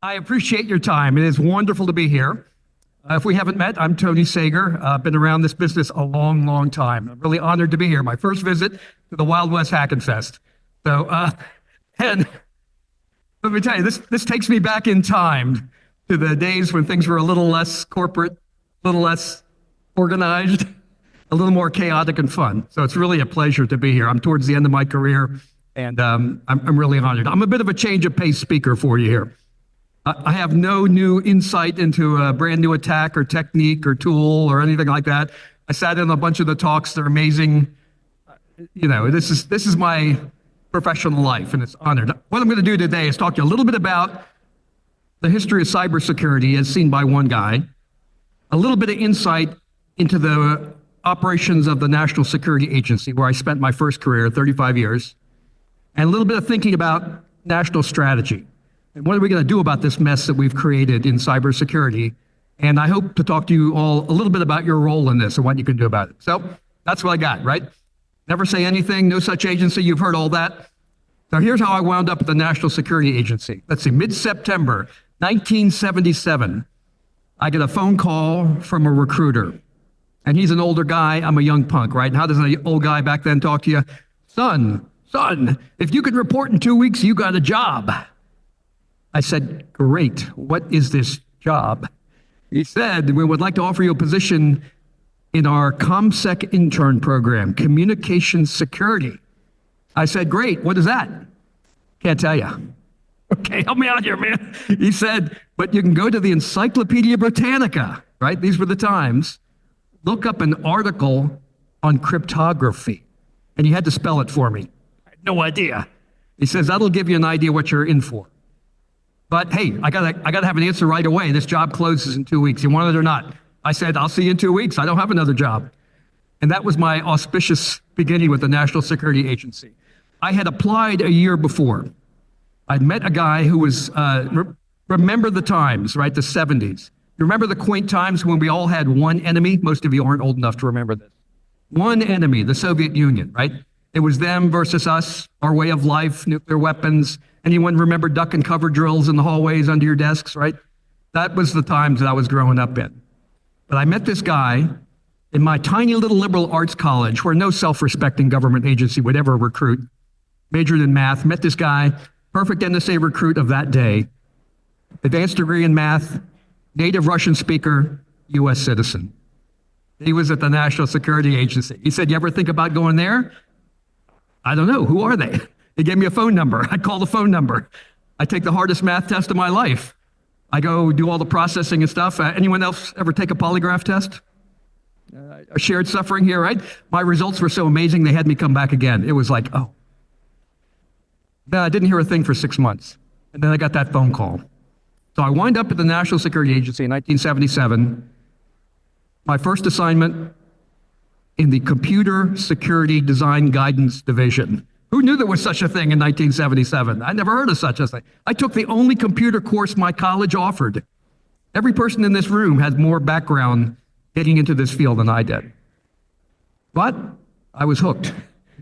I appreciate your time. It is wonderful to be here. If we haven't met, I'm Tony Sager. I've been around this business a long, long time. I'm really honored to be here. My first visit to the Wild West Hackin Fest. And let me tell you, this takes me back in time to the days when things were a little less corporate, a little less organized, a little more chaotic and fun. So it's really a pleasure to be here. I'm towards the end of my career, and I'm really honored. I'm a bit of a change of pace speaker for you here. I have no new insight into a brand new attack or technique or tool or anything like that. I sat in a bunch of the talks. They're amazing. You know, this is my professional life, and it's honored. What I'm going to do today is talk to you a little bit about the history of cybersecurity as seen by one guy, a little bit of insight into the operations of the National Security Agency, where I spent my first career, 35 years, and a little bit of thinking about national strategy. And what are we going to do about this mess that we've created in cybersecurity? And I hope to talk to you all a little bit about your role in this and what you can do about it. So that's what I got, right? Never say anything, no such agency, you've heard all that. So here's how I wound up at the National Security Agency. Let's see, mid-September 1977, I get a phone call from a recruiter. And he's an older guy, I'm a young punk, right? And how does an old guy back then talk to you? Son, if you could report in 2 weeks, you got a job. I said, great, what is this job? He said, we would like to offer you a position in our ComSec intern program, communications security. I said, great, what is that? Can't tell you. Okay, help me out here, man. He said, but you can go to the Encyclopedia Britannica, right? These were the times. Look up an article on cryptography. And he had to spell it for me. I had no idea. He says, that'll give you an idea what you're in for. But hey, I gotta have an answer right away. This job closes in 2 weeks. You want it or not? I said, I'll see you in 2 weeks. I don't have another job. And that was my auspicious beginning with the National Security Agency. I had applied a year before. I'd met a guy who was, remember the times, right? The 70s. You remember the quaint times when we all had one enemy? Most of you aren't old enough to remember this. One enemy, the Soviet Union, right? It was them versus us, our way of life, nuclear weapons. Anyone remember duck and cover drills in the hallways under your desks, right? That was the times that I was growing up in. But I met this guy in my tiny little liberal arts college where no self-respecting government agency would ever recruit. Majored in math, met this guy, perfect NSA recruit of that day. Advanced degree in math, native Russian speaker, US citizen. He was at the National Security Agency. He said, you ever think about going there? I don't know, who are they? He gave me a phone number. I call the phone number. I take the hardest math test of my life. I go do all the processing and stuff. Anyone else ever take a polygraph test? A shared suffering here, right? My results were so amazing, they had me come back again. It was like, oh. Then I didn't hear a thing for 6 months. And then I got that phone call. So I wind up at the National Security Agency in 1977. My first assignment in the Computer Security Design Guidance Division. Who knew there was such a thing in 1977? I never heard of such a thing. I took the only computer course my college offered. Every person in this room had more background getting into this field than I did. But I was hooked.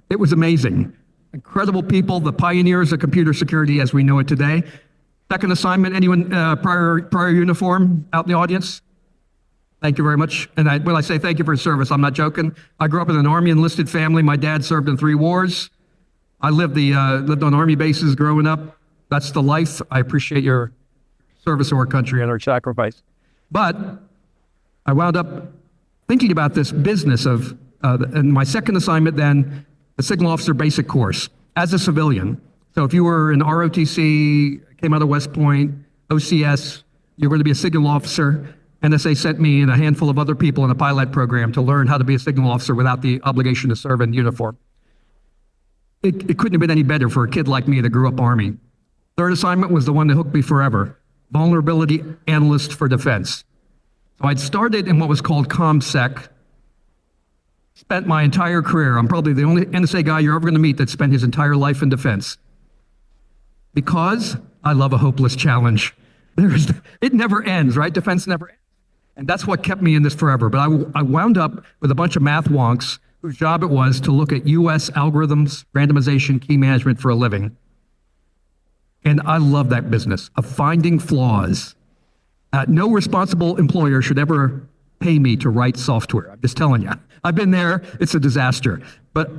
It was amazing. Incredible people, the pioneers of computer security as we know it today. Second assignment, anyone prior uniform out in the audience? Thank you very much. And when I say thank you for your service, I'm not joking. I grew up in an Army enlisted family. My dad served in 3 wars. I lived on Army bases growing up. That's the life. I appreciate your service to our country and our sacrifice. But I wound up thinking about this business of, and my second assignment then, the Signal Officer Basic Course as a civilian. So if you were in ROTC, came out of West Point, OCS, you're going to be a signal officer. NSA sent me and a handful of other people in a pilot program to learn how to be a signal officer without the obligation to serve in uniform. It couldn't have been any better for a kid like me that grew up Army. Third assignment was the one that hooked me forever. Vulnerability Analyst for Defense. So I'd started in what was called ComSec. Spent my entire career. I'm probably the only NSA guy you're ever going to meet that spent his entire life in defense. Because I love a hopeless challenge. It never ends, right? Defense never ends. And that's what kept me in this forever. But I wound up with a bunch of math wonks whose job it was to look at US algorithms, randomization, key management for a living. And I love that business of finding flaws. No responsible employer should ever pay me to write software. I'm just telling you. I've been there. It's a disaster. But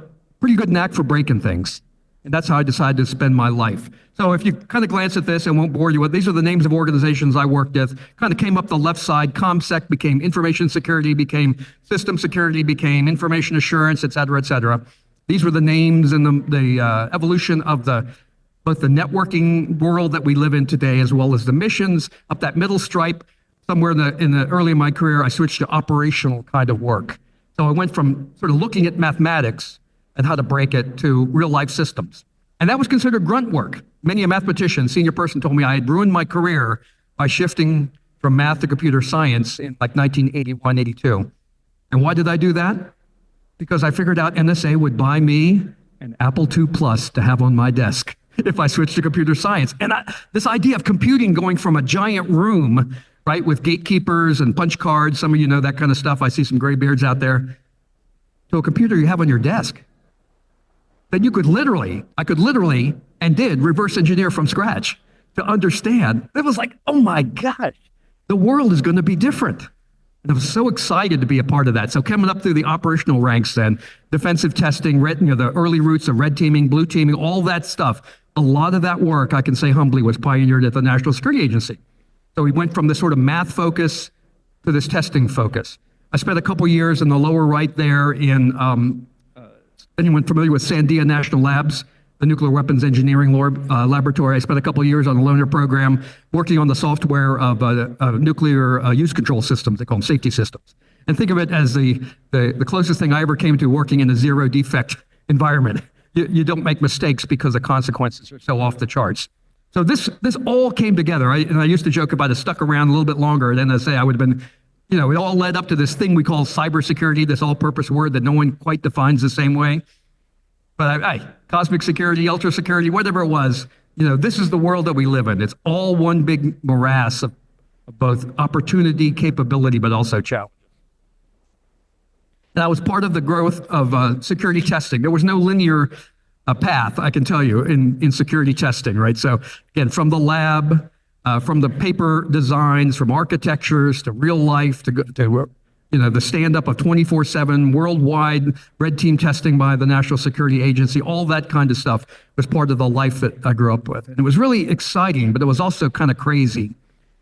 pretty good knack for breaking things. And that's how I decided to spend my life. So if you kind of glance at this, I won't bore you with, these are the names of organizations I worked with. Kind of came up the left side. ComSec became information security, became system security, became information assurance, et cetera, et cetera. These were the names and the evolution of both the networking world that we live in today, as well as the missions. Up that middle stripe, somewhere in the early in my career, I switched to operational kind of work. So I went from sort of looking at mathematics and how to break it to real life systems. And that was considered grunt work. Many a mathematician, senior person told me I had ruined my career by shifting from math to computer science in like 1981, 82. And why did I do that? Because I figured out NSA would buy me an Apple II Plus to have on my desk if I switched to computer science. And this idea of computing going from a giant room, right, with gatekeepers and punch cards, some of you know that kind of stuff. I see some gray beards out there, to a computer you have on your desk. That I could literally, and did, reverse engineer from scratch to understand. It was like, oh my gosh, the world is going to be different. And I was so excited to be a part of that. So coming up through the operational ranks then, defensive testing, the early roots of red teaming, blue teaming, all that stuff. A lot of that work, I can say humbly, was pioneered at the National Security Agency. So we went from this sort of math focus to this testing focus. I spent a couple years in the lower right there in, anyone familiar with Sandia National Labs, the nuclear weapons engineering laboratory? I spent a couple years on a loaner program working on the software of nuclear use control systems. They call them safety systems. And think of it as the closest thing I ever came to working in a zero defect environment. You don't make mistakes because the consequences are so off the charts. So this all came together. And I used to joke about it, stuck around a little bit longer at NSA, I would have been, it all led up to this thing we call cybersecurity, this all-purpose word that no one quite defines the same way. But cosmic security, ultra security, whatever it was, this is the world that we live in. It's all one big morass of both opportunity, capability, but also challenge. That was part of the growth of security testing. There was no linear path, I can tell you, in security testing, right? So again, from the lab, from the paper designs, from architectures to real life, to the stand-up of 24/7 worldwide red team testing by the National Security Agency, all that kind of stuff was part of the life that I grew up with. And it was really exciting, but it was also kind of crazy.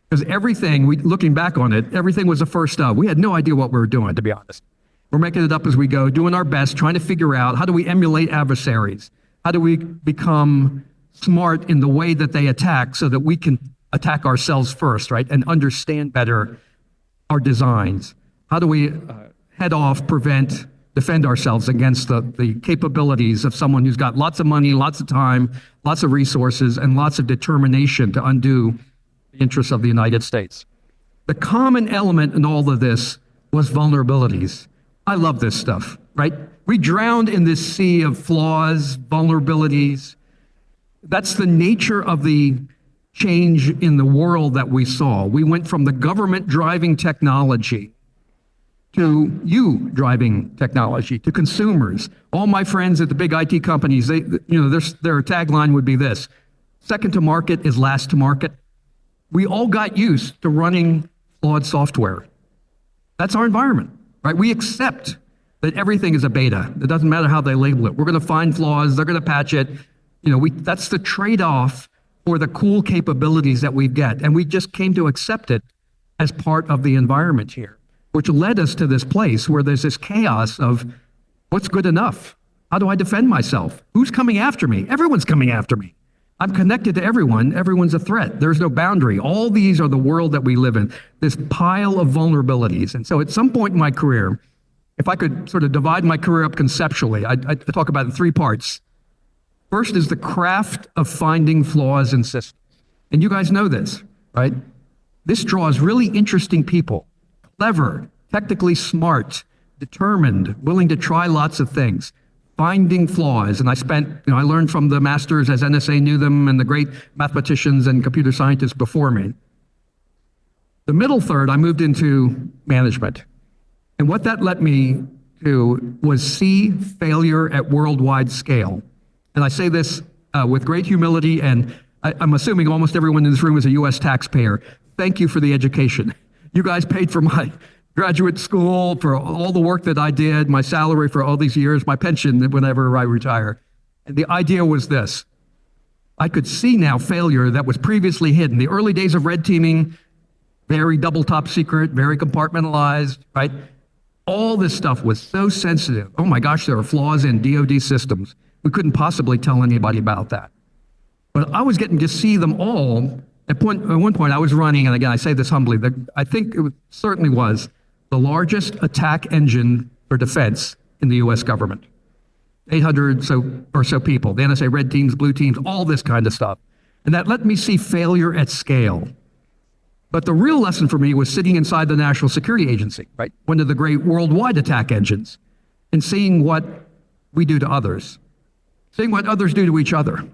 Because everything, looking back on it, everything was a first of. We had no idea what we were doing, to be honest. We're making it up as we go, doing our best, trying to figure out how do we emulate adversaries? How do we become smart in the way that they attack so that we can attack ourselves first, right? And understand better our designs. How do we head off, prevent, defend ourselves against the capabilities of someone who's got lots of money, lots of time, lots of resources, and lots of determination to undo the interests of the United States? The common element in all of this was vulnerabilities. I love this stuff, right? We drowned in this sea of flaws, vulnerabilities. That's the nature of the change in the world that we saw. We went from the government driving technology to you driving technology, to consumers. All my friends at the big IT companies, their tagline would be this: second to market is last to market. We all got used to running flawed software. That's our environment, right? We accept that everything is a beta. It doesn't matter how they label it. We're going to find flaws. They're going to patch it. That's the trade-off for the cool capabilities that we get. And we just came to accept it as part of the environment here, which led us to this place where there's this chaos of what's good enough? How do I defend myself? Who's coming after me? Everyone's coming after me. I'm connected to everyone. Everyone's a threat. There's no boundary. All these are the world that we live in, this pile of vulnerabilities. And so at some point in my career, if I could sort of divide my career up conceptually, I talk about it in three parts. First is the craft of finding flaws in systems. And you guys know this, right? This draws really interesting people, clever, technically smart, determined, willing to try lots of things, finding flaws. And I learned from the masters as NSA knew them and the great mathematicians and computer scientists before me. The middle third, I moved into management. And what that led me to was see failure at worldwide scale. And I say this with great humility and I'm assuming almost everyone in this room is a US taxpayer. Thank you for the education. You guys paid for my graduate school, for all the work that I did, my salary for all these years, my pension whenever I retire. And the idea was this. I could see now failure that was previously hidden. The early days of red teaming, very double top secret, very compartmentalized, right? All this stuff was so sensitive. Oh my gosh, there are flaws in DoD systems. We couldn't possibly tell anybody about that. But I was getting to see them all. At one point, I was running, and again, I say this humbly, I think it certainly was the largest attack engine for defense in the US government. 800 or so people, the NSA red teams, blue teams, all this kind of stuff. And that let me see failure at scale. But the real lesson for me was sitting inside the National Security Agency, right? One of the great worldwide attack engines, and seeing what we do to others, seeing what others do to each other.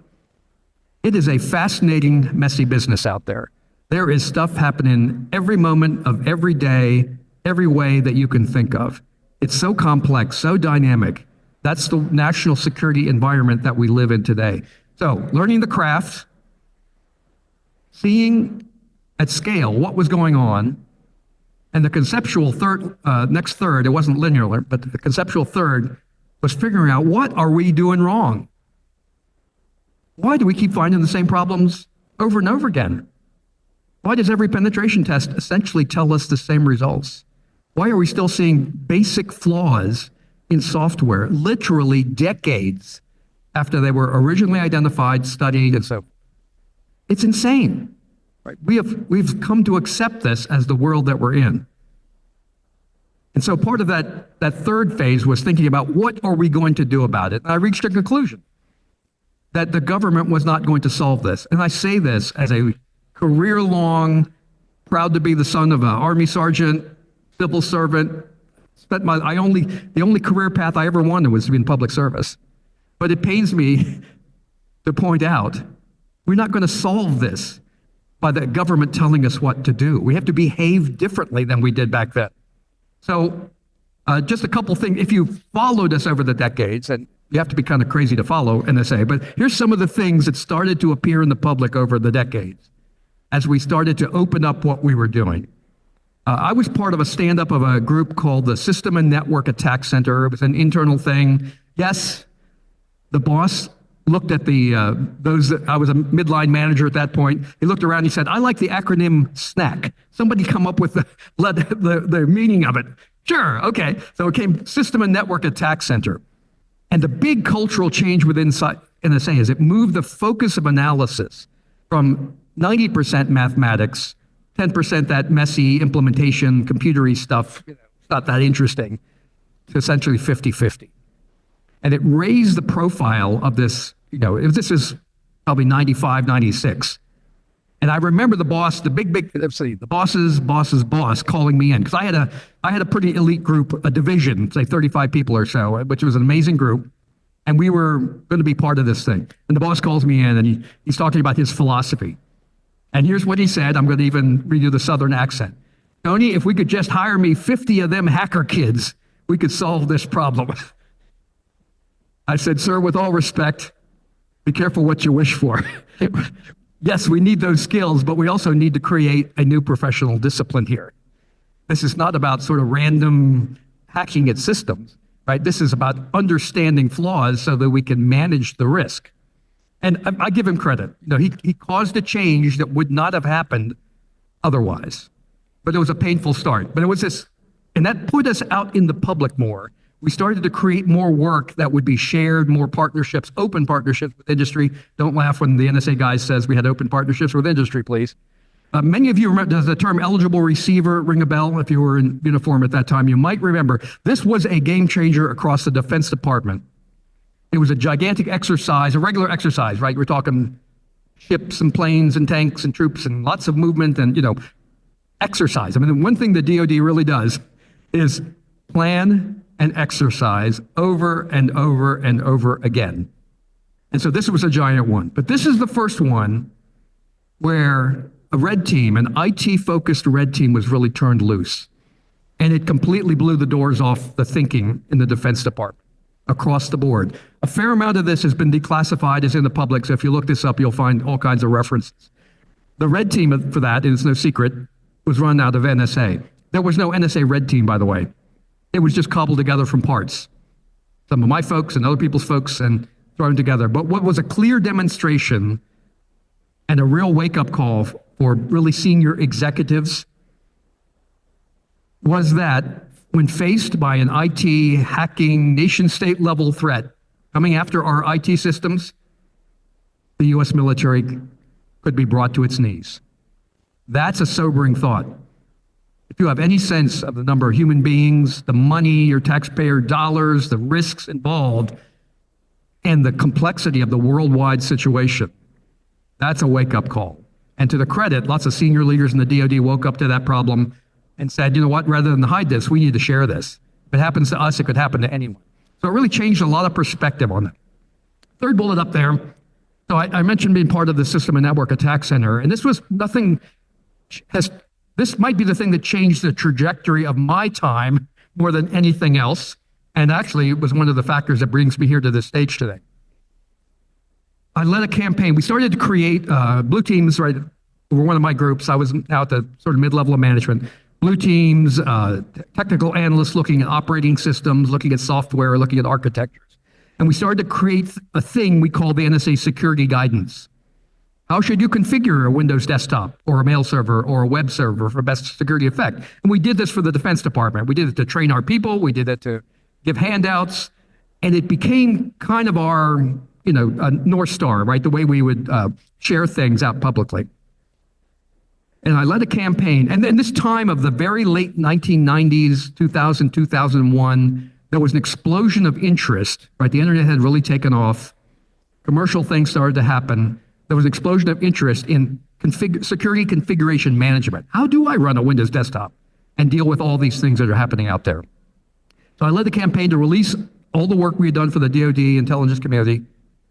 It is a fascinating, messy business out there. There is stuff happening every moment of every day, every way that you can think of. It's so complex, so dynamic. That's the national security environment that we live in today. So, learning the craft, seeing at scale what was going on, and the conceptual next third, it wasn't linear, but the conceptual third was figuring out, what are we doing wrong? Why do we keep finding the same problems over and over again? Why does every penetration test essentially tell us the same results? Why are we still seeing basic flaws in software literally decades after they were originally identified, studied, and so it's insane. Right? We've come to accept this as the world that we're in. And so part of that third phase was thinking about, what are we going to do about it? And I reached a conclusion that the government was not going to solve this. And I say this as a career-long, proud to be the son of an Army sergeant, civil servant. The only career path I ever wanted was to be in public service. But it pains me to point out, we're not going to solve this by the government telling us what to do. We have to behave differently than we did back then. So just a couple things. If you followed us over the decades, and you have to be kind of crazy to follow NSA, but here's some of the things that started to appear in the public over the decades as we started to open up what we were doing. I was part of a stand-up of a group called the System and Network Attack Center. It was an internal thing. Yes, the boss looked at I was a midline manager at that point. He looked around, he said, I like the acronym SNAC. Somebody come up with the meaning of it. Sure, okay. So it came System and Network Attack Center. And the big cultural change within NSA is it moved the focus of analysis from 90% mathematics, 10% that messy implementation, computery stuff, it's not that interesting, to essentially 50-50. And it raised the profile of this, this is probably 95, 96. And I remember the boss, the boss's boss calling me in, because I had a pretty elite group, a division, say 35 people or so, which was an amazing group. And we were going to be part of this thing. And the boss calls me in, and he's talking about his philosophy. And here's what he said. I'm going to even read you the Southern accent. Tony, if we could just hire me 50 of them hacker kids, we could solve this problem. I said, sir, with all respect, be careful what you wish for. Yes, we need those skills, but we also need to create a new professional discipline here. This is not about sort of random hacking at systems, right? This is about understanding flaws so that we can manage the risk. And I give him credit. He caused a change that would not have happened otherwise. But it was a painful start. But it was this, and that put us out in the public more. We started to create more work that would be shared, more partnerships, open partnerships with industry. Don't laugh when the NSA guy says we had open partnerships with industry, please. Many of you remember, does the term eligible receiver ring a bell? If you were in uniform at that time, you might remember. This was a game changer across the Defense Department. It was a gigantic exercise, a regular exercise, right? We're talking ships and planes and tanks and troops and lots of movement and, exercise. I mean, one thing the DoD really does is plan and exercise over and over and over again. And so this was a giant one. But this is the first one where a red team, an IT-focused red team, was really turned loose. And it completely blew the doors off the thinking in the Defense Department. across the board. A fair amount of this has been declassified as in the public, so if you look this up, you'll find all kinds of references. The red team for that, and it's no secret, was run out of NSA. There was no NSA red team, by the way. It was just cobbled together from parts. Some of my folks and other people's folks and thrown together. But what was a clear demonstration and a real wake-up call for really senior executives was that when faced by an IT hacking nation-state level threat coming after our IT systems, the US military could be brought to its knees. That's a sobering thought. If you have any sense of the number of human beings, the money, your taxpayer dollars, the risks involved, and the complexity of the worldwide situation, that's a wake-up call. And to the credit, lots of senior leaders in the DoD woke up to that problem and said, you know what, rather than hide this, we need to share this. If it happens to us, it could happen to anyone. So it really changed a lot of perspective on that. Third bullet up there, so I mentioned being part of the System and Network Attack Center, and this might be the thing that changed the trajectory of my time more than anything else, and actually it was one of the factors that brings me here to this stage today. I led a campaign. We started to create blue teams, right? Were one of my groups. I was now at the sort of mid-level of management. Blue teams, technical analysts looking at operating systems, looking at software, looking at architectures. And we started to create a thing we call the NSA security guidance. How should you configure a Windows desktop or a mail server or a web server for best security effect? And we did this for the Defense Department. We did it to train our people. We did it to give handouts. And it became kind of our, North Star, right? The way we would share things out publicly. And I led a campaign. And then this time of the very late 1990s, 2000, 2001, there was an explosion of interest, right? The internet had really taken off. Commercial things started to happen. There was an explosion of interest in security configuration management. How do I run a Windows desktop and deal with all these things that are happening out there? So I led the campaign to release all the work we had done for the DoD intelligence community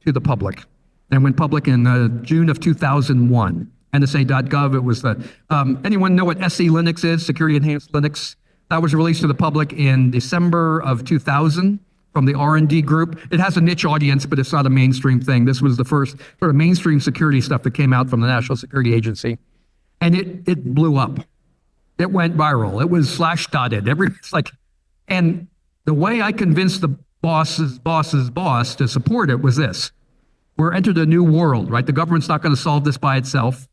to the public. And went public in June of 2001. NSA.gov, it was anyone know what SE Linux is, Security Enhanced Linux? That was released to the public in December of 2000 from the R&D group. It has a niche audience, but it's not a mainstream thing. This was the first sort of mainstream security stuff that came out from the National Security Agency. And it blew up. It went viral. It was slashdotted. And the way I convinced the boss's boss to support it was this. We're entered a new world, right? The government's not going to solve this by itself.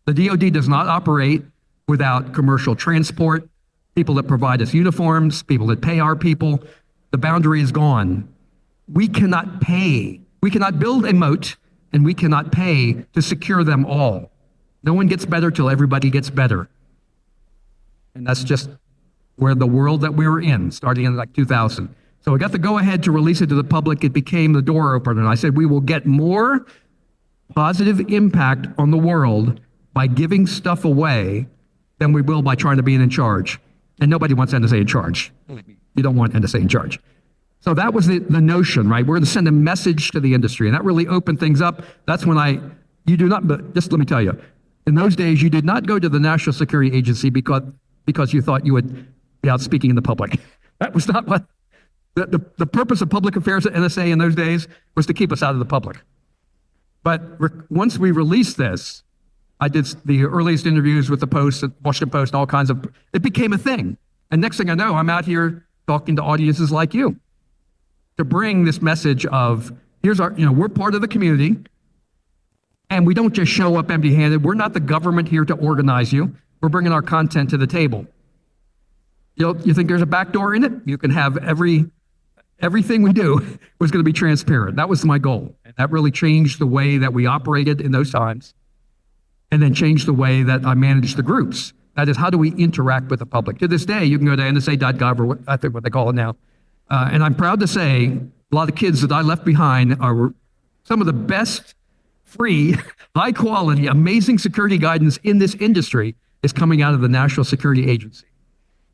The DoD does not operate without commercial transport, people that provide us uniforms, people that pay our people. The boundary is gone. We cannot pay. We cannot build a moat, and we cannot pay to secure them all. No one gets better till everybody gets better. And that's just where the world that we were in, starting in 2000. So we got the go-ahead to release it to the public. It became the door opener. And I said, we will get more positive impact on the world by giving stuff away than we will by trying to be in charge. And nobody wants NSA in charge. You don't want NSA in charge. So that was the notion, right? We're going to send a message to the industry. And that really opened things up. That's when but just let me tell you, in those days, you did not go to the National Security Agency because you thought you would be out speaking in the public. That was not what, the purpose of public affairs at NSA in those days was to keep us out of the public. But once we released this, I did the earliest interviews with the Post, Washington Post, all kinds of, it became a thing. And next thing I know, I'm out here talking to audiences like you to bring this message of, here's our, we're part of the community and we don't just show up empty-handed. We're not the government here to organize you. We're bringing our content to the table. You think there's a backdoor in it? You can have everything we do was going to be transparent. That was my goal. And that really changed the way that we operated in those times. And then changed the way that I managed the groups. That is, how do we interact with the public? To this day, you can go to NSA.gov, or I think what they call it now. And I'm proud to say, a lot of the kids that I left behind are some of the best, free, high quality, amazing security guidance in this industry is coming out of the National Security Agency.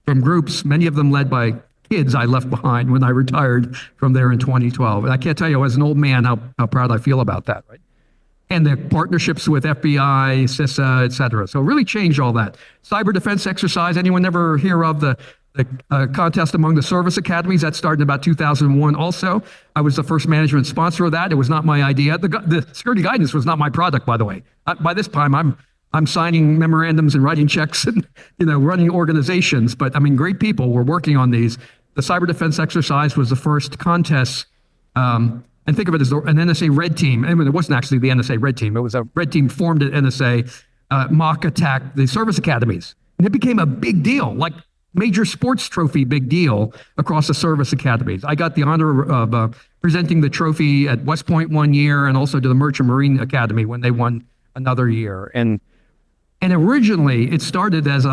From groups, many of them led by kids I left behind when I retired from there in 2012. And I can't tell you, as an old man, how proud I feel about that, right? And the partnerships with FBI, CISA, et cetera. So it really changed all that. Cyber defense exercise, anyone ever hear of the the contest among the service academies. That started in about 2001 also. I was the first management sponsor of that. It was not my idea. The security guidance was not my product, by the way. By this time, I'm signing memorandums and writing checks and running organizations. But I mean, great people were working on these. The cyber defense exercise was the first contest. And think of it as an NSA red team. I mean, it wasn't actually the NSA red team. It was a red team formed at NSA, mock attacked the service academies. And it became a big deal, like major sports trophy big deal across the service academies. I got the honor of presenting the trophy at West Point one year and also to the Merchant Marine Academy when they won another year. And originally it started as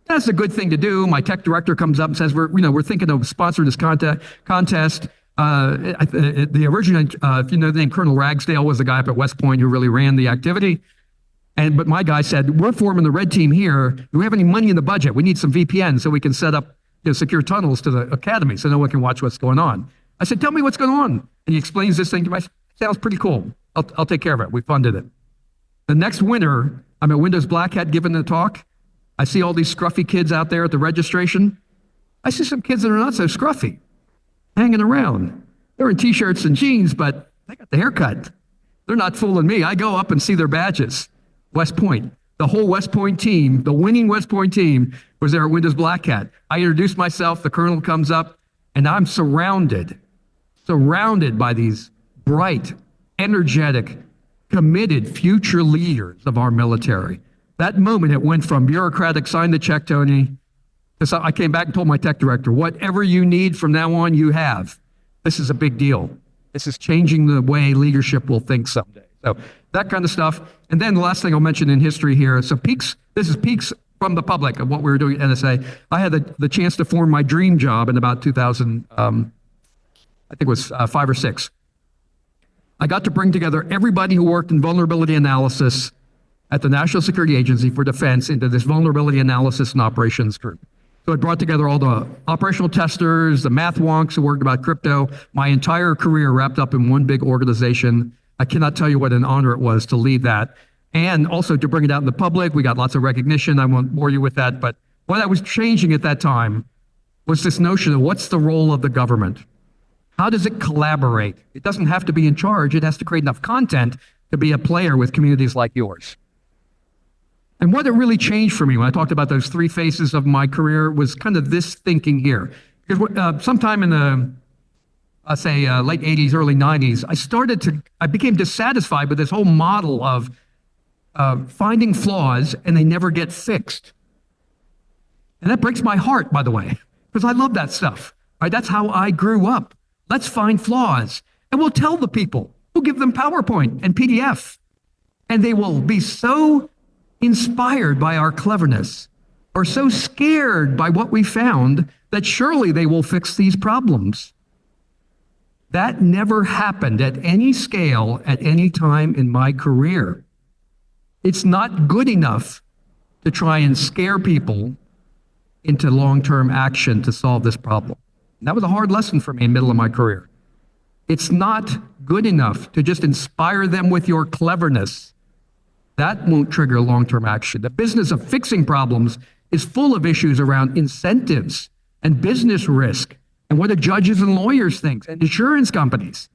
that's a good thing to do. My tech director comes up and says, we're thinking of sponsoring this contest. The original, if you know the name, Colonel Ragsdale was the guy up at West Point who really ran the activity. But my guy said, we're forming the red team here. Do we have any money in the budget? We need some VPN so we can set up secure tunnels to the academy so no one can watch what's going on. I said, tell me what's going on. And he explains this thing to me. I said, sounds pretty cool. I'll take care of it. We funded it. The next winter, I'm at Windows Black Hat giving the talk. I see all these scruffy kids out there at the registration. I see some kids that are not so scruffy, hanging around. They're in t-shirts and jeans, but they got the haircut. They're not fooling me. I go up and see their badges. West Point. The whole West Point team, the winning West Point team, was there at Windows Black Hat. I introduce myself, the colonel comes up, and I'm surrounded by these bright, energetic, committed future leaders of our military. That moment, it went from bureaucratic, sign the check, Tony. So I came back and told my tech director, whatever you need from now on, you have. This is a big deal. This is changing the way leadership will think someday. So that kind of stuff. And then the last thing I'll mention in history here. So this is peaks from the public of what we were doing at NSA. I had the chance to form my dream job in about 2000, I think it was 5 or 6. I got to bring together everybody who worked in vulnerability analysis at the National Security Agency for Defense into this vulnerability analysis and operations group. So it brought together all the operational testers, the math wonks who worked about crypto, my entire career wrapped up in one big organization. I cannot tell you what an honor it was to lead that. And also to bring it out in the public. We got lots of recognition. I won't bore you with that. But what I was changing at that time was this notion of what's the role of the government? How does it collaborate? It doesn't have to be in charge. It has to create enough content to be a player with communities like yours. And what it really changed for me when I talked about those 3 phases of my career was kind of this thinking here. Because sometime in the, late 80s, early 90s, I became dissatisfied with this whole model of finding flaws and they never get fixed. And that breaks my heart, by the way, because I love that stuff. Right? That's how I grew up. Let's find flaws. And we'll tell the people. We'll give them PowerPoint and PDF. And they will be so inspired by our cleverness or so scared by what we found that surely they will fix these problems. That never happened at any scale at any time in my career. It's not good enough to try and scare people into long-term action to solve this problem. And that was a hard lesson for me in the middle of my career. It's not good enough to just inspire them with your cleverness. That won't trigger long-term action. The business of fixing problems is full of issues around incentives and business risk and what do judges and lawyers think and insurance companies.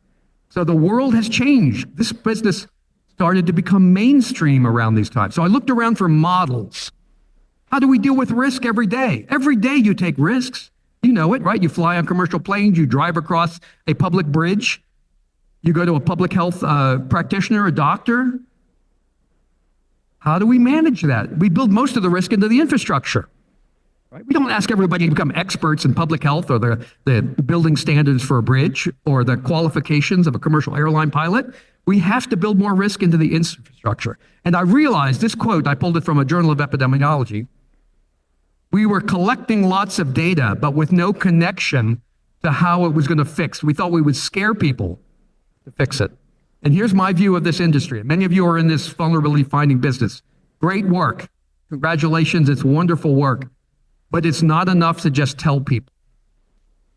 So the world has changed. This business started to become mainstream around these times. So I looked around for models. How do we deal with risk every day? Every day you take risks. You know it, right? You fly on commercial planes, you drive across a public bridge, you go to a public health practitioner, a doctor. How do we manage that? We build most of the risk into the infrastructure. Right? We don't ask everybody to become experts in public health or the building standards for a bridge or the qualifications of a commercial airline pilot. We have to build more risk into the infrastructure. And I realized this quote, I pulled it from a journal of epidemiology. We were collecting lots of data, but with no connection to how it was going to fix. We thought we would scare people to fix it. And here's my view of this industry. Many of you are in this vulnerability finding business. Great work. Congratulations, it's wonderful work. But it's not enough to just tell people.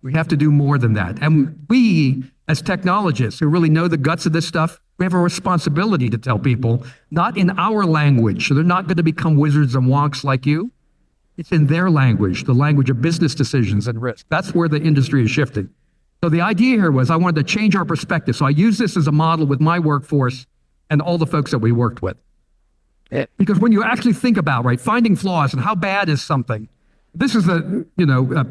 We have to do more than that. And we, as technologists who really know the guts of this stuff, we have a responsibility to tell people, not in our language. So they're not going to become wizards and wonks like you. It's in their language, the language of business decisions and risk. That's where the industry is shifting. So the idea here was I wanted to change our perspective. So I use this as a model with my workforce and all the folks that we worked with. Because when you actually think about, right, finding flaws and how bad is something, this is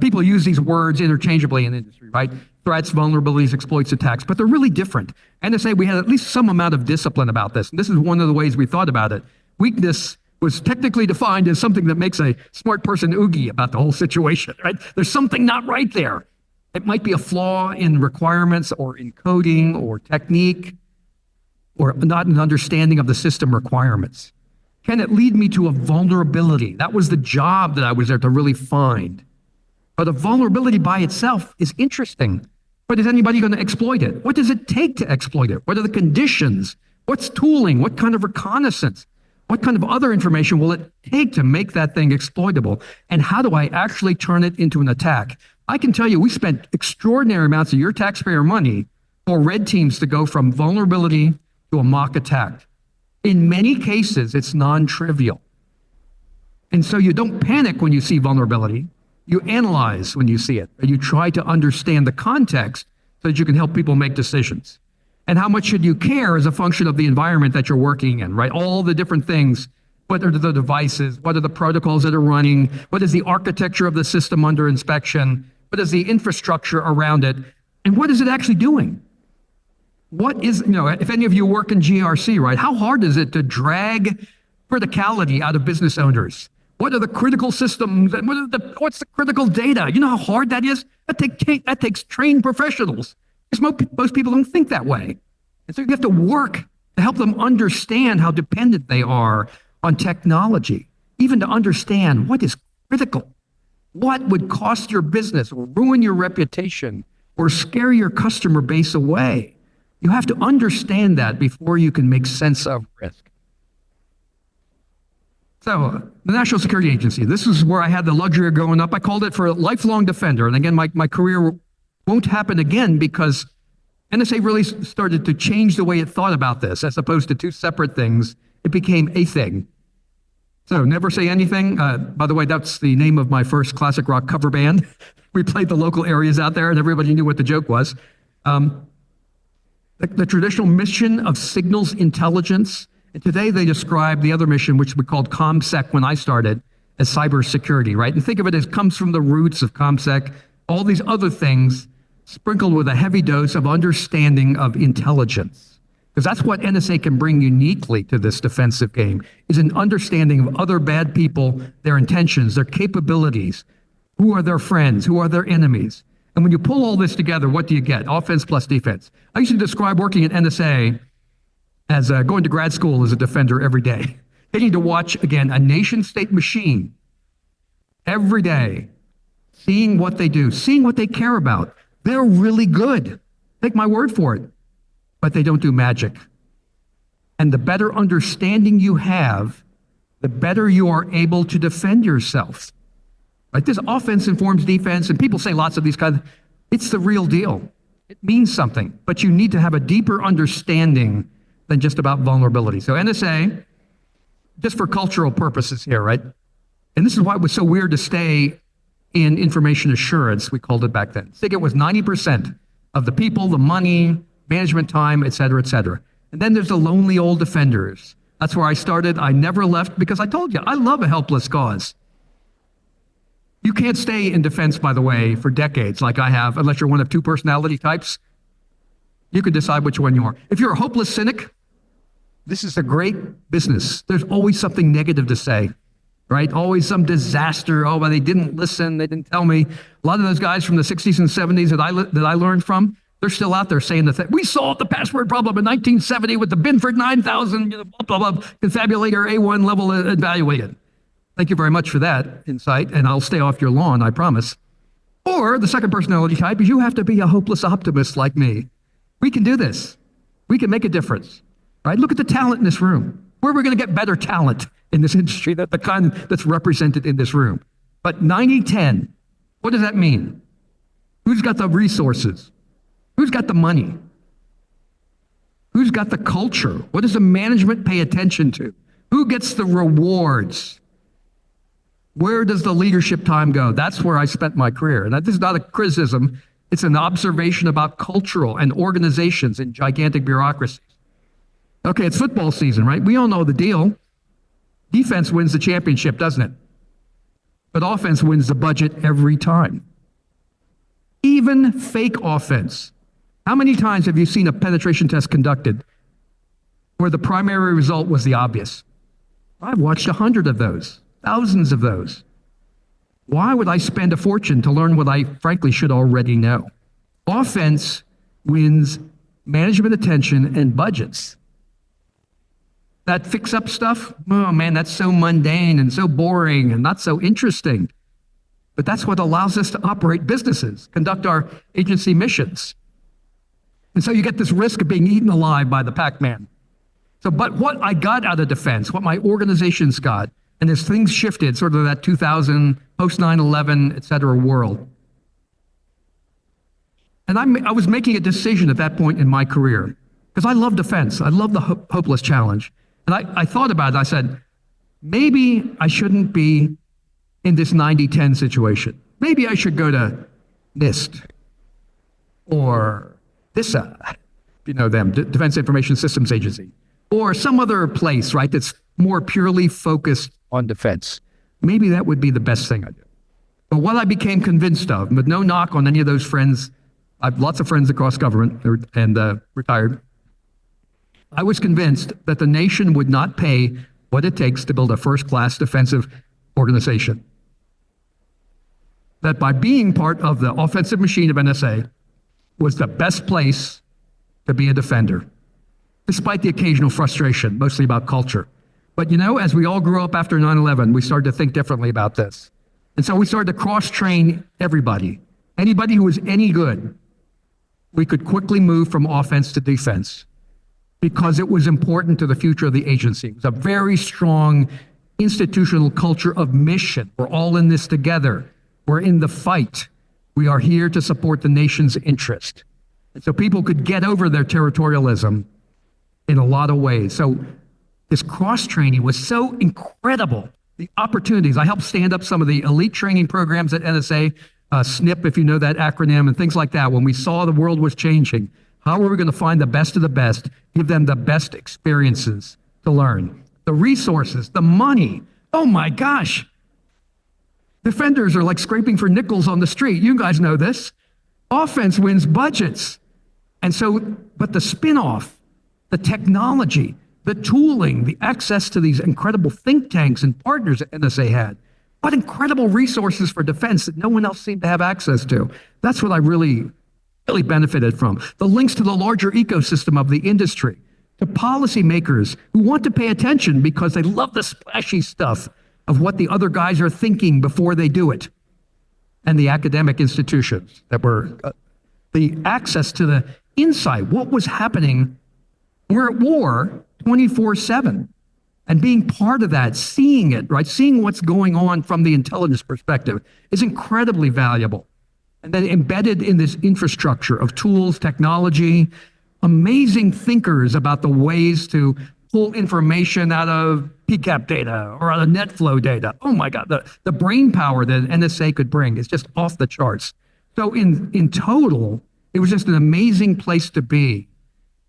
people use these words interchangeably in the industry, right? Threats, vulnerabilities, exploits, attacks, but they're really different. NSA, we had at least some amount of discipline about this. And this is one of the ways we thought about it. Weakness was technically defined as something that makes a smart person oogie about the whole situation, right? There's something not right there. It might be a flaw in requirements or in coding or technique or not an understanding of the system requirements. Can it lead me to a vulnerability? That was the job that I was there to really find. But a vulnerability by itself is interesting. But is anybody going to exploit it? What does it take to exploit it? What are the conditions? What's tooling? What kind of reconnaissance? What kind of other information will it take to make that thing exploitable? And how do I actually turn it into an attack? I can tell you, we spent extraordinary amounts of your taxpayer money for red teams to go from vulnerability to a mock attack. In many cases, it's non-trivial. And so you don't panic when you see vulnerability. You analyze when you see it. And you try to understand the context so that you can help people make decisions. And how much should you care is a function of the environment that you're working in, right? All the different things. What are the devices? What are the protocols that are running? What is the architecture of the system under inspection? What is the infrastructure around it? And what is it actually doing? What is, if any of you work in GRC, right? How hard is it to drag criticality out of business owners? What are the critical systems? What's the critical data? You know how hard that is? That takes trained professionals. Because most people don't think that way. And so you have to work to help them understand how dependent they are on technology, even to understand what is critical. What would cost your business or ruin your reputation or scare your customer base away? You have to understand that before you can make sense of risk. So the National Security Agency, this is where I had the luxury of growing up. I called it for a lifelong defender. And again, my career won't happen again because NSA really started to change the way it thought about this. As opposed to two separate things, it became a thing. So Never Say Anything. By the way, that's the name of my first classic rock cover band. We played the local areas out there and everybody knew what the joke was. The traditional mission of signals intelligence. And today they describe the other mission, which we called ComSec when I started, as cybersecurity, right? And think of it as comes from the roots of ComSec, all these other things sprinkled with a heavy dose of understanding of intelligence. Because that's what NSA can bring uniquely to this defensive game, is an understanding of other bad people, their intentions, their capabilities, who are their friends, who are their enemies. And when you pull all this together, what do you get? Offense plus defense. I used to describe working at NSA as going to grad school as a defender every day. Getting to watch, again, a nation-state machine every day, seeing what they do, seeing what they care about. They're really good. Take my word for it. But they don't do magic. And the better understanding you have, the better you are able to defend yourself. Right? This offense informs defense, and people say lots of these kinds. It's the real deal. It means something, but you need to have a deeper understanding than just about vulnerability. So NSA, just for cultural purposes here, right? And this is why it was so weird to stay in information assurance, we called it back then. I think it was 90% of the people, the money, management time, et cetera, et cetera. And then there's the lonely old defenders. That's where I started. I never left because I told you, I love a helpless cause. You can't stay in defense, by the way, for decades like I have, unless you're one of two personality types. You can decide which one you are. If you're a hopeless cynic, this is a great business. There's always something negative to say, right? Always some disaster. Oh, but they didn't listen. They didn't tell me. A lot of those guys from the 60s and 70s that I learned from, they're still out there saying the thing. We solved the password problem in 1970 with the Binford 9000, blah, blah, blah, confabulator A1 level evaluated. Thank you very much for that insight, and I'll stay off your lawn, I promise. Or the second personality type is you have to be a hopeless optimist like me. We can do this. We can make a difference, right? Look at the talent in this room. Where are we going to get better talent in this industry, the kind that's represented in this room? But 90-10, what does that mean? Who's got the resources? Who's got the money? Who's got the culture? What does the management pay attention to? Who gets the rewards? Where does the leadership time go? That's where I spent my career. And this is not a criticism. It's an observation about cultural and organizations and gigantic bureaucracies. Okay, it's football season, right? We all know the deal. Defense wins the championship, doesn't it? But offense wins the budget every time. Even fake offense. How many times have you seen a penetration test conducted where the primary result was the obvious? I've watched 100 of those, thousands of those. Why would I spend a fortune to learn what I frankly should already know? Offense wins management attention and budgets. That fix-up stuff, oh man, that's so mundane and so boring and not so interesting. But that's what allows us to operate businesses, conduct our agency missions. And so you get this risk of being eaten alive by the Pac-Man. But what I got out of defense, what my organizations got, and as things shifted, sort of that 2000, post 9/11, et cetera, world. And I was making a decision at that point in my career, because I love defense. I love the hopeless challenge. And I thought about it. I said, maybe I shouldn't be in this 90-10 situation. Maybe I should go to NIST or DISA, you know them, Defense Information Systems Agency, or some other place, right, that's more purely focused on defense. Maybe that would be the best thing I do. But what I became convinced of, with no knock on any of those friends, I have lots of friends across government and retired, I was convinced that the nation would not pay what it takes to build a first-class defensive organization. That by being part of the offensive machine of NSA was the best place to be a defender, despite the occasional frustration, mostly about culture. But you know, as we all grew up after 9/11, we started to think differently about this. And so we started to cross-train everybody. Anybody who was any good, we could quickly move from offense to defense because it was important to the future of the agency. It was a very strong institutional culture of mission. We're all in this together. We're in the fight. We are here to support the nation's interest. And so people could get over their territorialism in a lot of ways. So this cross-training was so incredible. The opportunities. I helped stand up some of the elite training programs at NSA, SNP, if you know that acronym, and things like that. When we saw the world was changing, how are we going to find the best of the best, give them the best experiences to learn? The resources, the money. Oh my gosh. Defenders are like scraping for nickels on the street. You guys know this. Offense wins budgets. And so, but the spin-off, the technology, the tooling, the access to these incredible think tanks and partners that NSA had. What incredible resources for defense that no one else seemed to have access to. That's what I really benefited from. The links to the larger ecosystem of the industry, to policymakers who want to pay attention because they love the splashy stuff of what the other guys are thinking before they do it. And the academic institutions that were, the access to the insight, what was happening. We're at war 24/7. And being part of that, seeing it, right, seeing what's going on from the intelligence perspective is incredibly valuable. And then embedded in this infrastructure of tools, technology, amazing thinkers about the ways to pull information out of PCAP data or out of NetFlow data. Oh my God, the brain power that NSA could bring is just off the charts. So in total, it was just an amazing place to be.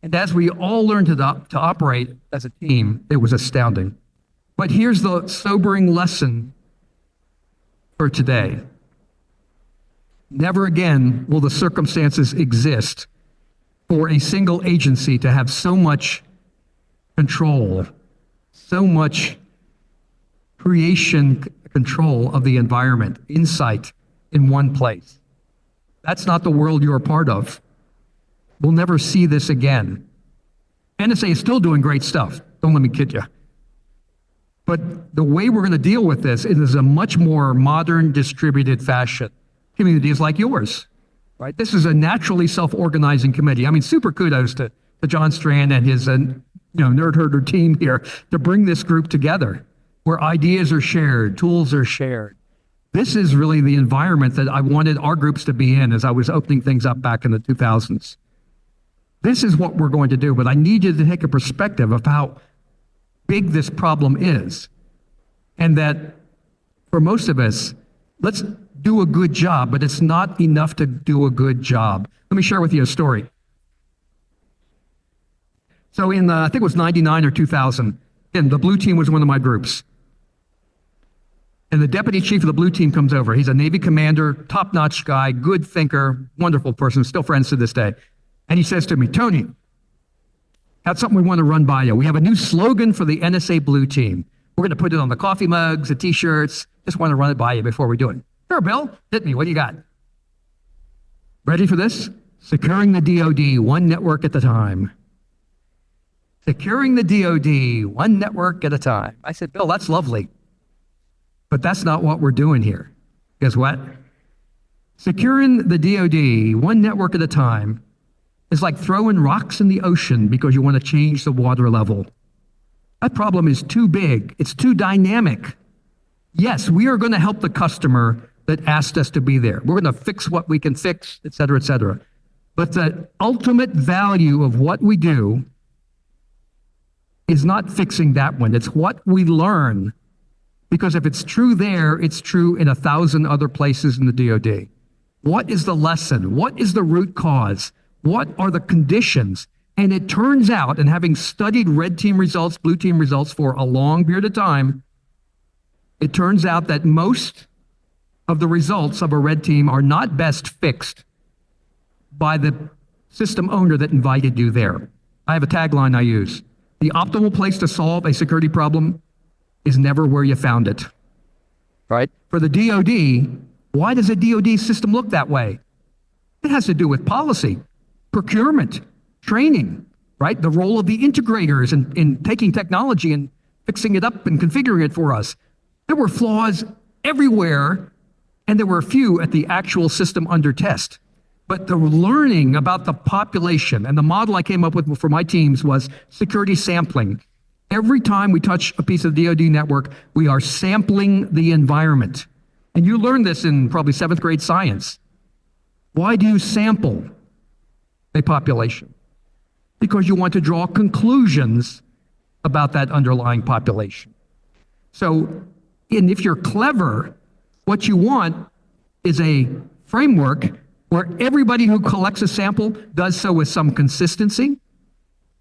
And as we all learned to operate as a team, it was astounding. But here's the sobering lesson for today. Never again will the circumstances exist for a single agency to have so much control, so much creation control of the environment, insight in one place. That's not the world you're a part of. We'll never see this again. NSA is still doing great stuff. Don't let me kid you. But the way we're going to deal with this is a much more modern, distributed fashion. Communities like yours, right? This is a naturally self-organizing committee. I mean, super kudos to John Strand and his Nerd Herder team here to bring this group together where ideas are shared, tools are shared. This is really the environment that I wanted our groups to be in as I was opening things up back in the 2000s. This is what we're going to do, but I need you to take a perspective of how big this problem is, and that for most of us, let's do a good job, but it's not enough to do a good job. Let me share with you a story. So in, I think it was 99 or 2000, and the blue team was one of my groups. And the deputy chief of the blue team comes over. He's a Navy commander, top-notch guy, good thinker, wonderful person, still friends to this day. And he says to me, Tony, got something we want to run by you. We have a new slogan for the NSA blue team. We're going to put it on the coffee mugs, the t-shirts. Just want to run it by you before we do it. Sure, Bill, hit me. What do you got? Ready for this? Securing the DoD, one network at a time. Securing the DoD, one network at a time. I said, Bill, that's lovely. But that's not what we're doing here. Guess what? Securing the DoD, one network at a time, is like throwing rocks in the ocean because you want to change the water level. That problem is too big. It's too dynamic. Yes, we are going to help the customer that asked us to be there. We're going to fix what we can fix, et cetera, et cetera. But the ultimate value of what we do is not fixing that one. It's what we learn. Because if it's true there, it's true in 1,000 other places in the DoD. What is the lesson? What is the root cause? What are the conditions? And it turns out, and having studied red team results, blue team results for a long period of time, it turns out that most of the results of a red team are not best fixed by the system owner that invited you there. I have a tagline I use. The optimal place to solve a security problem is never where you found it. Right? For the DoD, why does a DoD system look that way? It has to do with policy, procurement, training, right? The role of the integrators in taking technology and fixing it up and configuring it for us. There were flaws everywhere, and there were a few at the actual system under test. But the learning about the population, and the model I came up with for my teams was security sampling. Every time we touch a piece of the DoD network, we are sampling the environment. And you learned this in probably 7th grade science. Why do you sample a population? Because you want to draw conclusions about that underlying population. So, and if you're clever, what you want is a framework where everybody who collects a sample does so with some consistency,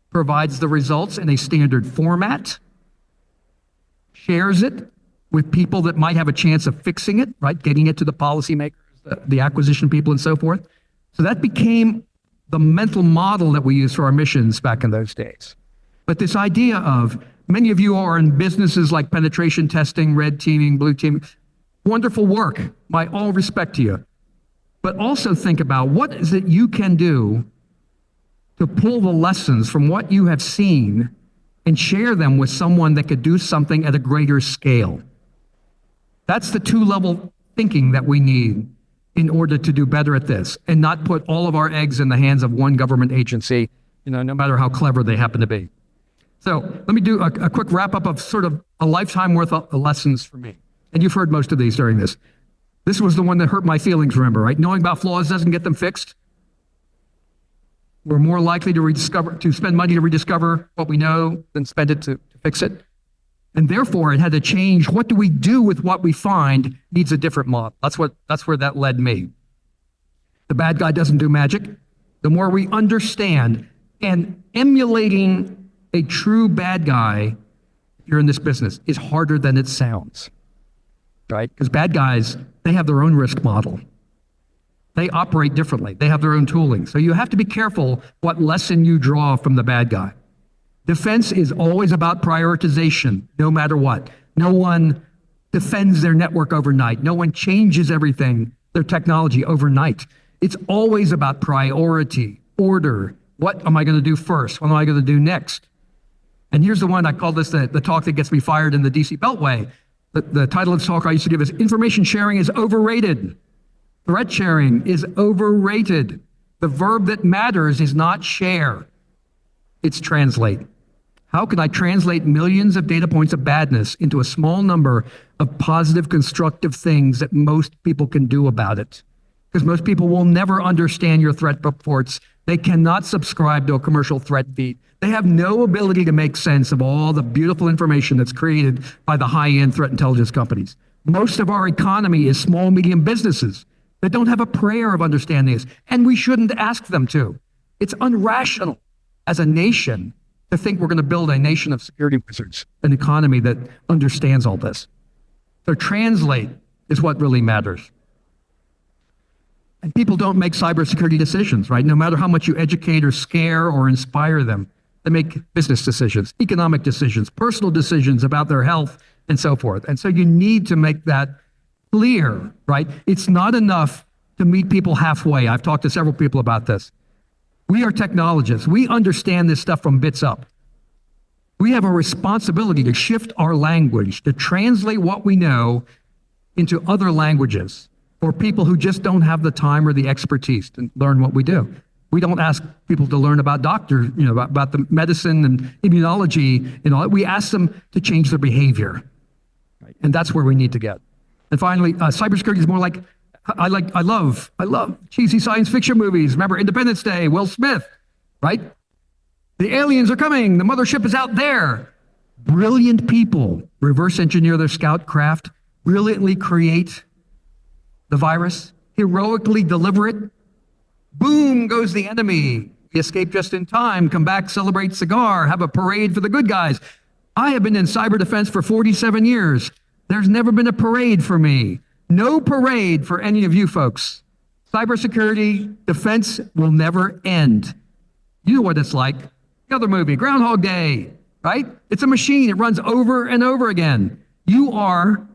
provides the results in a standard format, shares it with people that might have a chance of fixing it, right? Getting it to the policymakers, the acquisition people, and so forth. So that became the mental model that we used for our missions back in those days. But this idea of, many of you are in businesses like penetration testing, red teaming, blue teaming, wonderful work, my all respect to you. But also think about what is it you can do to pull the lessons from what you have seen and share them with someone that could do something at a greater scale. That's the two-level thinking that we need in order to do better at this and not put all of our eggs in the hands of one government agency, no matter how clever they happen to be. So let me do a quick wrap-up of sort of a lifetime worth of lessons for me. And you've heard most of these during this. This was the one that hurt my feelings, remember, right? Knowing about flaws doesn't get them fixed. We're more likely to spend money to rediscover what we know than spend it to fix it. And therefore, it had to change. What do we do with what we find needs a different model. That's where that led me. The bad guy doesn't do magic. The more we understand, and emulating a true bad guy, if you're in this business, is harder than it sounds, right? Because bad guys, they have their own risk model. They operate differently. They have their own tooling. So you have to be careful what lesson you draw from the bad guy. Defense is always about prioritization, no matter what. No one defends their network overnight. No one changes everything, their technology overnight. It's always about priority, order. What am I going to do first? What am I going to do next? And here's the one, I call this the talk that gets me fired in the DC Beltway. The title of the talk I used to give is Information Sharing is Overrated. Threat sharing is overrated. The verb that matters is not share, it's translate. How can I translate millions of data points of badness into a small number of positive, constructive things that most people can do about it? Because most people will never understand your threat reports, They cannot subscribe to a commercial threat feed. They have no ability to make sense of all the beautiful information that's created by the high-end threat intelligence companies. Most of our economy is small, medium businesses that don't have a prayer of understanding this, and we shouldn't ask them to. It's unrational as a nation to think we're going to build a nation of security wizards, an economy that understands all this. So translate is what really matters. And people don't make cybersecurity decisions, right? No matter how much you educate or scare or inspire them, they make business decisions, economic decisions, personal decisions about their health, and so forth. And so you need to make that clear, right? It's not enough to meet people halfway. I've talked to several people about this. We are technologists. We understand this stuff from bits up. We have a responsibility to shift our language, to translate what we know into other languages for people who just don't have the time or the expertise to learn what we do. We don't ask people to learn about doctors, about the medicine and immunology and all that. We ask them to change their behavior. Right? And that's where we need to get. And finally, cybersecurity is more like, I love cheesy science fiction movies. Remember Independence Day, Will Smith, right? The aliens are coming. The mothership is out there. Brilliant people reverse engineer their scout craft, brilliantly create the virus, heroically deliver it. Boom goes the enemy. We escape just in time, come back, celebrate cigar, have a parade for the good guys. I have been in cyber defense for 47 years. There's never been a parade for me. No parade for any of you folks. Cybersecurity defense will never end. You know what it's like. The other movie, Groundhog Day, right? It's a machine. It runs over and over again. You are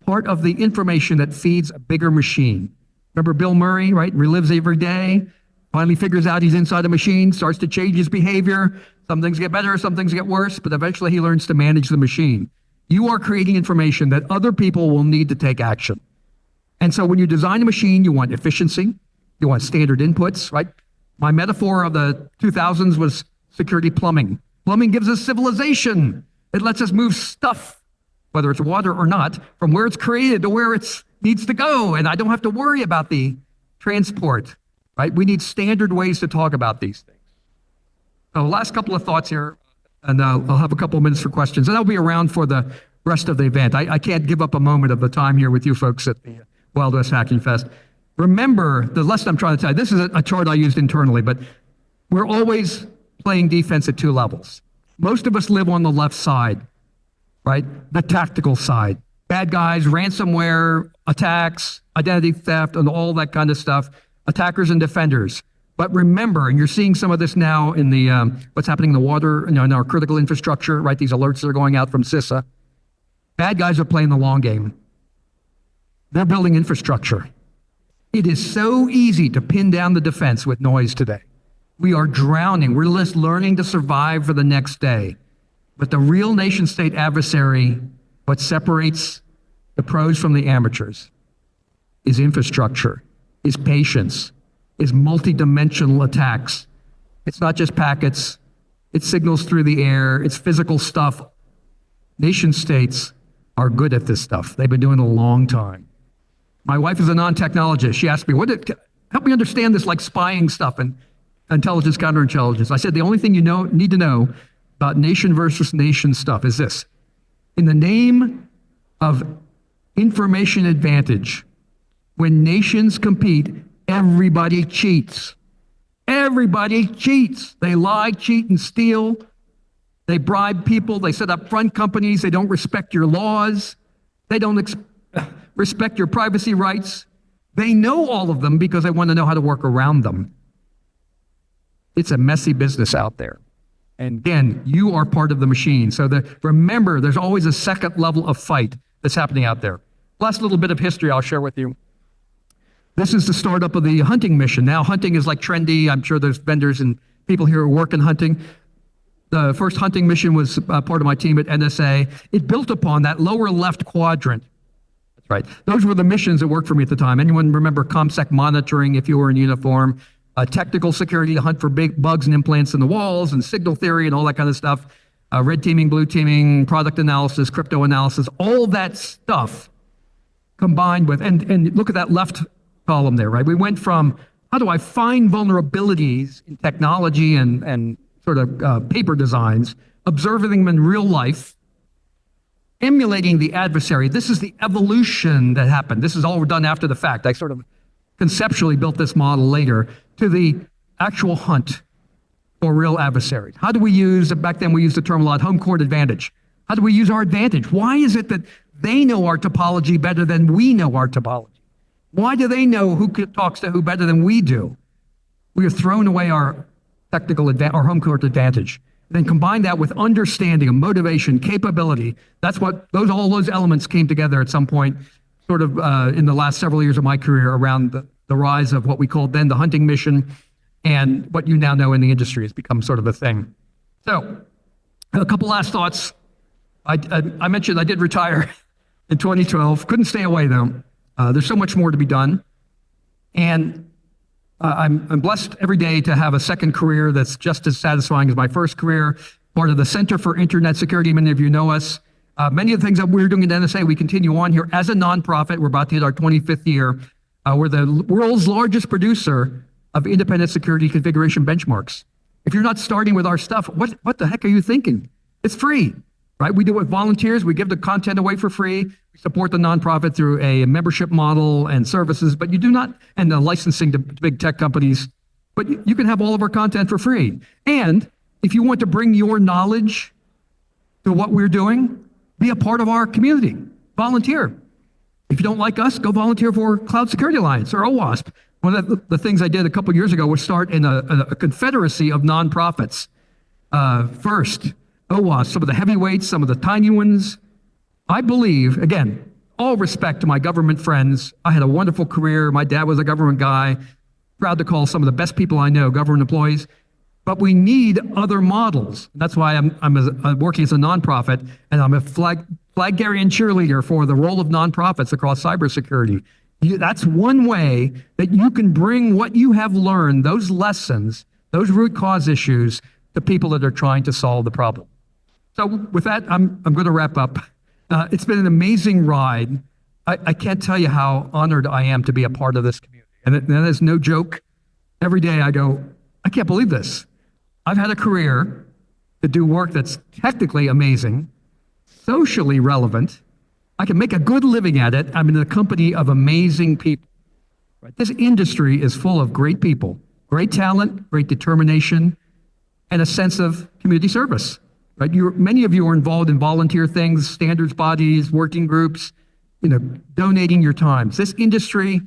part of the information that feeds a bigger machine. Remember Bill Murray, right? Relives every day, finally figures out he's inside a machine, starts to change his behavior. Some things get better, some things get worse, but eventually he learns to manage the machine. You are creating information that other people will need to take action. And so when you design a machine, you want efficiency, you want standard inputs, right? My metaphor of the 2000s was security plumbing. Plumbing gives us civilization. It lets us move stuff, whether it's water or not, from where it's created to where it needs to go. And I don't have to worry about the transport, right? We need standard ways to talk about these things. So last couple of thoughts here, and I'll have a couple of minutes for questions, and I'll be around for the rest of the event. I can't give up a moment of the time here with you folks at the Wild West Hacking Fest. Remember, the lesson I'm trying to tell you, this is a chart I used internally, but we're always playing defense at two levels. Most of us live on the left side, right? The tactical side. Bad guys, ransomware, attacks, identity theft, and all that kind of stuff. Attackers and defenders. But remember, and you're seeing some of this now in the what's happening in the water, in our critical infrastructure, right? These alerts that are going out from CISA. Bad guys are playing the long game. They're building infrastructure. It is so easy to pin down the defense with noise today. We are drowning. We're just learning to survive for the next day. But the real nation-state adversary, what separates the pros from the amateurs, is infrastructure, is patience, is multi-dimensional attacks. It's not just packets, it's signals through the air, it's physical stuff. Nation-states are good at this stuff. They've been doing it a long time. My wife is a non-technologist. She asked me, help me understand this like spying stuff and intelligence, counterintelligence. I said, the only thing you need to know about nation versus nation stuff is this. In the name of information advantage, when nations compete, everybody cheats. Everybody cheats. They lie, cheat, and steal. They bribe people. They set up front companies. They don't respect your laws. They don't respect your privacy rights. They know all of them because they want to know how to work around them. It's a messy business out there. And again, you are part of the machine. So remember, there's always a second level of fight that's happening out there. Last little bit of history I'll share with you. This is the startup of the hunting mission. Now hunting is like trendy. I'm sure there's vendors and people here who work in hunting. The first hunting mission was part of my team at NSA. It built upon that lower left quadrant. That's right. Those were the missions that worked for me at the time. Anyone remember ComSec monitoring if you were in uniform? Technical security to hunt for big bugs and implants in the walls, and signal theory and all that kind of stuff. Red teaming, blue teaming, product analysis, crypto analysis, all that stuff combined with, and look at that left column there, right? We went from how do I find vulnerabilities in technology and sort of paper designs, observing them in real life, emulating the adversary. This is the evolution that happened. This is all done after the fact. I sort of conceptually built this model later to the actual hunt for real adversaries. How do we use, back then we used the term a lot, home court advantage. How do we use our advantage? Why is it that they know our topology better than we know our topology? Why do they know who talks to who better than we do? We have thrown away our technical our home court advantage. Then combine that with understanding of motivation, capability. That's what all those elements came together at some point, sort of in the last several years of my career around the rise of what we called then the hunting mission, and what you now know in the industry has become sort of a thing. So, a couple last thoughts. I mentioned I did retire in 2012. Couldn't stay away though. There's so much more to be done, and I'm blessed every day to have a second career that's just as satisfying as my first career, part of the Center for Internet Security. Many of you know us. Many of the things that we're doing at NSA, we continue on here as a nonprofit. We're about to hit our 25th year. We're the world's largest producer of independent security configuration benchmarks. If you're not starting with our stuff, what the heck are you thinking? It's free, right? We do it with volunteers. We give the content away for free. We support the nonprofit through a membership model and services, but you do not, and the licensing to big tech companies, but you can have all of our content for free. And if you want to bring your knowledge to what we're doing, be a part of our community, volunteer. If you don't like us, go volunteer for Cloud Security Alliance or OWASP. One of the things I did a couple years ago was start in a confederacy of nonprofits. First, OWASP, some of the heavyweights, some of the tiny ones. I believe, again, all respect to my government friends. I had a wonderful career. My dad was a government guy. Proud to call some of the best people I know government employees. But we need other models. That's why I'm working as a nonprofit, and I'm a flaggarian cheerleader for the role of nonprofits across cybersecurity. That's one way that you can bring what you have learned, those lessons, those root cause issues, to people that are trying to solve the problem. So with that, I'm going to wrap up. It's been an amazing ride. I can't tell you how honored I am to be a part of this community. And that is no joke. Every day I go, I can't believe this. I've had a career to do work that's technically amazing, socially relevant. I can make a good living at it. I'm in the company of amazing people. Right? This industry is full of great people, great talent, great determination, and a sense of community service. Right? Many of you are involved in volunteer things, standards bodies, working groups, donating your time. This industry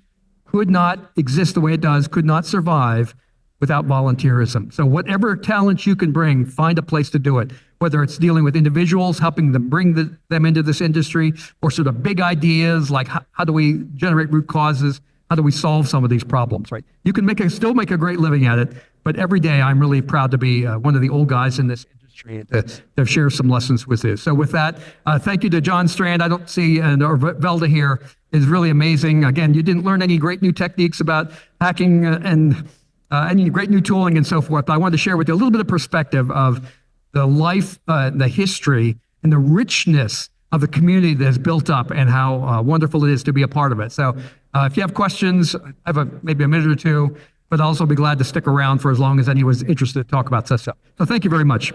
could not exist the way it does, could not survive without volunteerism. So whatever talent you can bring, find a place to do it, whether it's dealing with individuals, helping them bring them into this industry, or sort of big ideas like how do we generate root causes, how do we solve some of these problems, right? You can still make a great living at it, but every day I'm really proud to be one of the old guys in this industry to share some lessons with you. So with that, thank you to John Strand. I don't see, or Velda here is really amazing. Again, you didn't learn any great new techniques about hacking and any great new tooling and so forth, but I wanted to share with you a little bit of perspective of the life, the history, and the richness of the community that has built up and how wonderful it is to be a part of it. So if you have questions, I have maybe a minute or two, but I'll also be glad to stick around for as long as anyone's interested to talk about such stuff. So thank you very much.